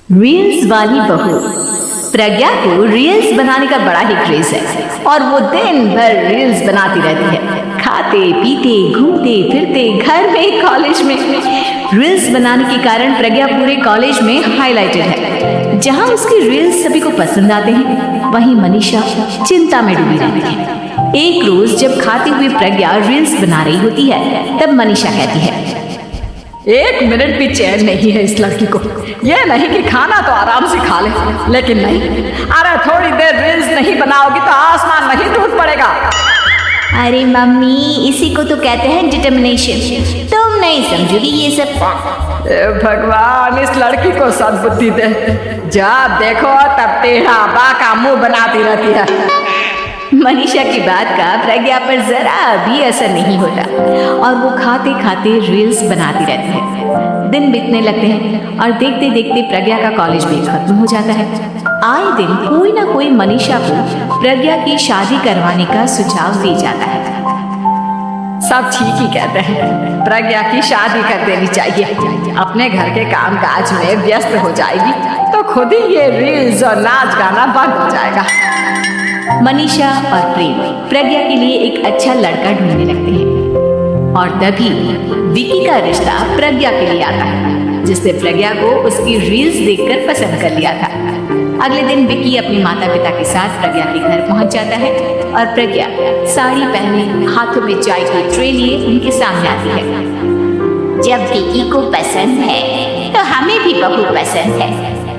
Reels वाली बहू। प्रज्ञा को रील्स बनाने का बड़ा ही क्रेज है और वो दिन भर रील्स बनाती रहती है। खाते पीते घूमते फिरते घर में कॉलेज में रील्स बनाने के कारण प्रज्ञा पूरे कॉलेज में हाईलाइटेड है। जहां उसकी रील्स सभी को पसंद आते हैं, वहीं मनीषा चिंता में डूबी रहती है। एक रोज जब खाते हुए प्रज्ञा रील्स बना रही होती है, तब मनीषा कहती है, एक मिनट भी चैन नहीं है इस लड़की को। ये नहीं कि खाना तो आराम से खा ले, लेकिन नहीं, अरे थोड़ी देर रील्स नहीं बनाओगी तो आसमान नहीं टूट पड़ेगा। अरे मम्मी, इसी को तो कहते हैं डिटर्मिनेशन। तुम नहीं समझोगी ये सब। भगवान, इस लड़की को सद्बुद्धि दे। जब देखो तब टेढ़ा बाका मुंह बनाती रहती है। मनीषा की बात का प्रज्ञा पर जरा भी असर नहीं होता और वो खाते खाते रील्स बनाती रहती है। दिन बीतने लगते हैं और देखते देखते प्रज्ञा का कॉलेज भी खत्म हो जाता है। आए दिन कोई ना कोई मनीषा को प्रज्ञा की शादी करवाने का सुझाव दे जाता है। सब ठीक ही कहते हैं, प्रज्ञा की शादी कर देनी चाहिए। अपने घर के कामकाज में व्यस्त हो जाएगी तो खुद ही ये रील्स और नाच गाना बंद हो जाएगा। मनीषा और प्रेम प्रज्ञा के लिए एक अच्छा लड़का ढूंढने लगते हैं और तभी विकी का रिश्ता प्रज्ञा के लिए आता है, जिससे प्रज्ञा को उसकी रील्स देखकर पसंद कर लिया था। अगले दिन विकी अपने माता पिता के साथ प्रज्ञा के घर पहुंच जाता है और प्रज्ञा साड़ी पहने हाथों में चाय की ट्रे लिए उनके सामने आती है। जब विकी को पसंद है तो हमें भी बहू पसंद है।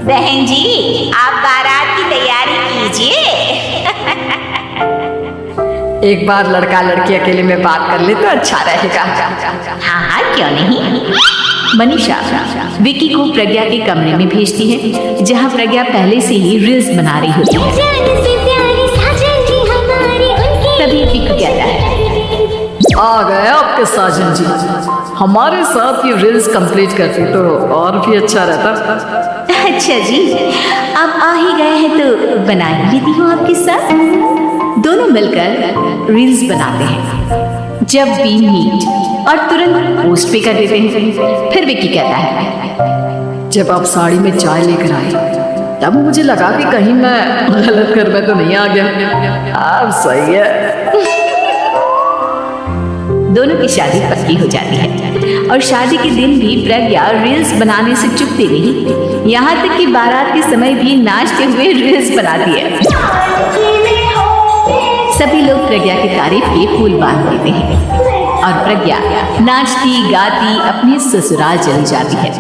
बहन जी, आप बारात की तैयारी कीजिए। एक बार लड़का लड़की अकेले में बात कर ले तो अच्छा रहेगा। हाँ हाँ, क्यों नहीं। मनीषा विकी को प्रज्ञा के कमरे में भेजती है, जहां प्रज्ञा पहले से ही रील्स बना रही होती है। तभी विकी कहता है, आ गए आपके साजन जी। हमारे साथ ये रील्स कंप्लीट करती तो और भी अच्छा रहता। अच्छा जी, अब आ ही गए हैं तो बना ही लेती हूँ आपके साथ। दोनों मिलकर रील्स बनाते हैं। जब भी मीट और तुरंत पोस्ट पे कर देते हैं। फिर विकी कहता है, जब आप साड़ी में चाय लेकर आए तब मुझे लगा कि कहीं मैं गलत घर में तो नहीं आ गया। अब सही है। दोनों की शादी पक्की हो जाती है और शादी के दिन भी प्रज्ञा रील्स बनाने से चुकती नहीं। यहाँ तक कि बारात के समय भी नाचते हुए रील्स बनाती है। सभी लोग प्रज्ञा की तारीफ के फूल बांध देते हैं और प्रज्ञा नाचती गाती अपने ससुराल चली जाती है।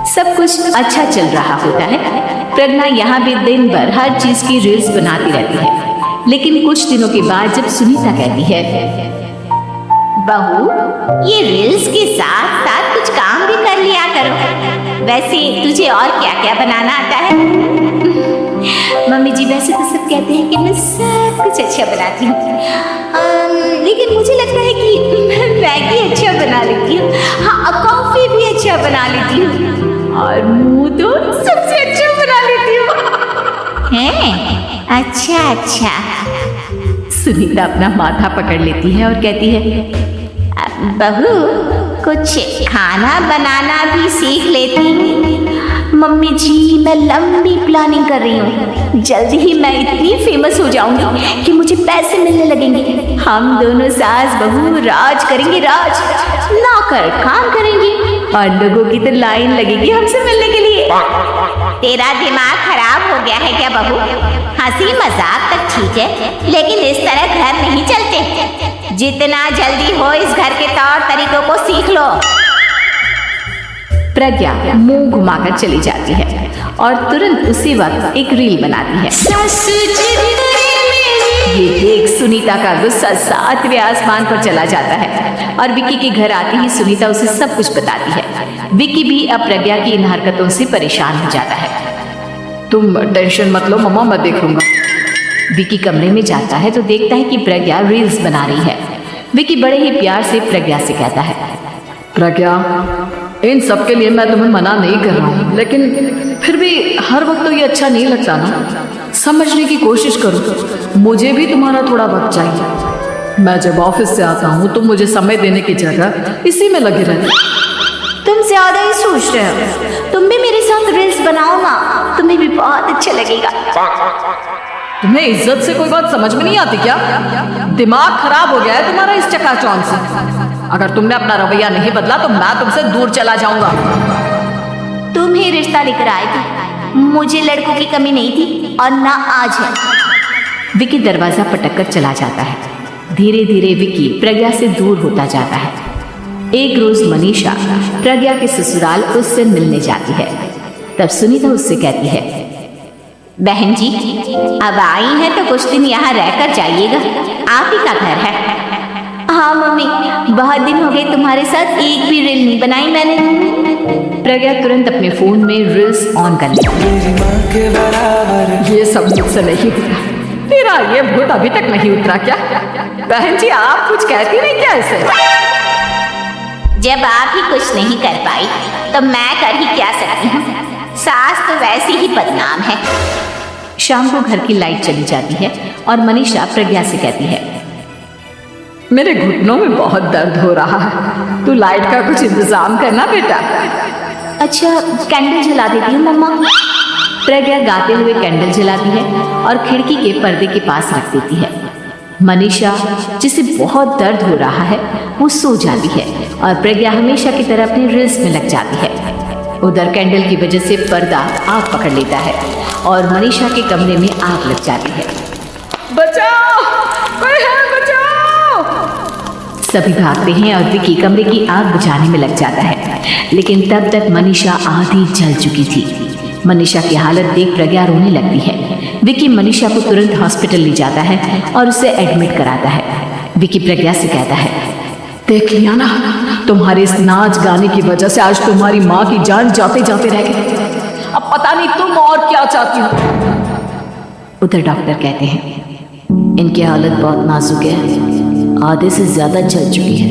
सब कुछ अच्छा चल रहा होता है। प्रज्ञा यहाँ भी दिन भर हर चीज की रील्स बनाती रहती है। लेकिन कुछ दिनों के बाद जब सुनीता कहती है, बहू, ये रील्स के साथ साथ कुछ काम भी कर लिया करो। वैसे तुझे और क्या क्या बनाना आता है? मम्मी जी, वैसे तो सब कहते हैं कि मैं सब कुछ अच्छा बनाती हूँ, लेकिन मुझे लगता है कि मैं मैगी अच्छा बना लेती हूँ। हाँ, कॉफी भी अच्छा बना लेती हूँ और मुंह तो सबसे अच्छा बना लेती हूँ। हैं? अच्छा अच्छा। सुनीता अपना माथा पकड़ लेती है और कहती है, बहू, कुछ खाना बनाना भी सीख लेती। मम्मी जी, मैं लंबी प्लानिंग कर रही हूँ। जल्दी ही मैं इतनी फेमस हो जाऊंगी कि मुझे पैसे मिलने लगेंगे। हम दोनों सास बहू राज करेंगे, राज। नौकर काम करेंगे और लोगों की तो लाइन लगेगी हमसे मिलने के लिए। तेरा दिमाग खराब हो गया है क्या बहू? हंसी मजाक तक ठीक है, लेकिन इस तरह घर नहीं चलते। जितना जल्दी हो इस घर के तौर तरीकों को सीख लो। प्रज्ञा मुंह घुमाकर चली जाती है और तुरंत उसी वक्त एक रील बनाती है। ये देख सुनीता का गुस्सा 7वें आसमान पर चला जाता है और विकी के घर आती ही सुनीता उसे सब कुछ बताती है। विकी भी अब प्रज्ञा की इन हरकतों से परेशान हो जाता है। तुम टेंशन मत लो मम्मा, मैं देखूंगा। विकी कमरे में जाता है तो देखता है कि प्रज्ञा रील्स बना रही है। विकी बड़े ही प्यार से प्रज्ञा से कहता है, प्रज्ञा, इन सब के लिए मैं तुम्हें मना नहीं कर रहा हूँ, लेकिन फिर भी हर वक्त तो ये अच्छा नहीं लगता ना। समझने की कोशिश करो, मुझे भी तुम्हारा थोड़ा वक्त चाहिए। मैं जब ऑफिस से आता हूँ तो मुझे समय देने की जगह इसी में लगे रहती। तुम ज्यादा ही सोच रहे हो। तुम भी मेरे साथ रील्स बनाओ ना। तुम्हें भी बहुत अच्छा लगेगा। तुम्हें इज्जत से कोई बात समझ में नहीं आती क्या? दिमाग खराब हो गया है तुम्हारा इस चकाचौंध से। अगर तुमने अपना रवैया नहीं बदला तो मैं तुमसे दूर चला जाऊंगा। तुम ही रिश्ता लेकर आए थे, मुझे लड़कों की कमी नहीं थी और ना आज है। विकी दरवाजा पटक कर चला जाता है। धीरे धीरे विकी प्रज्ञा से दूर होता जाता है। एक रोज मनीषा प्रज्ञा के ससुराल उससे मिलने जाती है। तब सुनीता उससे कहती है, बहन जी अब आई हैं तो कुछ दिन यहाँ रहकर जाइएगा, आप ही का घर है। हाँ मम्मी, बहुत दिन हो गए तुम्हारे साथ एक भी रील नहीं बनाई मैंने। प्रज्ञा तुरंत अपने फोन में रील्स ऑन कर लेती है। ये सब मुझसे नहीं होता। तेरा ये भूत अभी तक नहीं उतरा क्या? बहन जी आप कुछ कहती नहीं क्या ऐसे? जब आप ही कुछ नहीं कर पाई तो मैं कर ही क्या सकती हूँ। सास तो वैसे ही बदनाम है। शाम को घर की लाइट चली जाती है और मनीषा प्रज्ञा से कहती है, मेरे घुटनों में बहुत दर्द हो रहा है, तू लाइट का कुछ इंतजाम करना बेटा। अच्छा कैंडल जला देती हूँ मम्मा। प्रज्ञा गाते हुए कैंडल जलाती है और खिड़की के पर्दे के पास रख देती है। मनीषा जिसे बहुत दर्द हो रहा है वो सो जाती है और प्रज्ञा हमेशा की तरह अपनी रील्स में लग जाती है। उधर कैंडल की वजह से पर्दा आग पकड़ लेता है और मनीषा के कमरे में आग लग जाती है। बचाओ, कोई है, बचाओ। सभी भागते हैं और विकी कमरे की आग बुझाने में लग जाता है, लेकिन तब तक मनीषा आधी जल चुकी थी। मनीषा की हालत देख प्रज्ञा रोने लगती है। विकी मनीषा को तुरंत हॉस्पिटल ले जाता है और उसे एडमिट कराता है। विकी प्रज्ञा से कहता है, देख लिया ना, तुम्हारे इस नाच गाने की वजह से आज तुम्हारी माँ की जान जाते जाते रह गई। अब पता नहीं तुम और क्या चाहती हो। उधर डॉक्टर कहते हैं, इनकी हालत बहुत नाजुक है, आधे से ज्यादा जल चुकी है।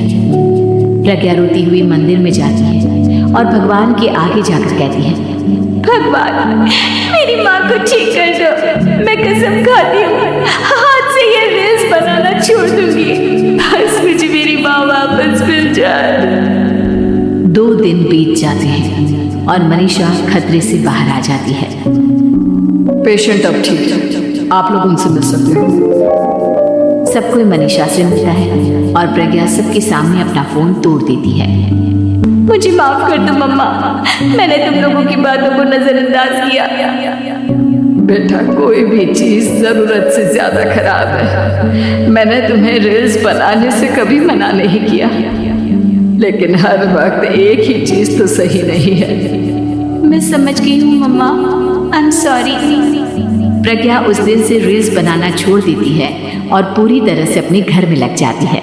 प्रज्ञा रोती हुई मंदिर में जाती है और भगवान के आगे जाकर कहती है, भगवान मेरी माँ को ठीक कर दो। मैं कसम खाती हूँ हाथ से ये रील्स बनाना छोड़ दूंगी, बस मुझे मेरी माँ वापस मिल जाए। 2 दिन बीत जाते हैं और मनीषा खतरे से बाहर आ जाती है। पेशेंट अब ठीक है, आप लोग उनसे मिल सकते हो। सब कोई मनीषा से मिलता है और प्रज्ञा सबके सामने अपना फोन तोड़ देती है। मुझे माफ कर दो मम्मा, मैंने तुम लोगों की बातों को नजरअंदाज किया। बेटा कोई भी चीज जरूरत से ज्यादा खराब है। मैंने तुम्हें रील्स बनाने से कभी मना नहीं किया, लेकिन हर वक्त एक ही चीज तो सही नहीं है। मैं समझ गई हूँ मम्मा, आई एम सॉरी। प्रज्ञा उस दिन से रील्स बनाना छोड़ देती है और पूरी तरह से अपने घर में लग जाती है।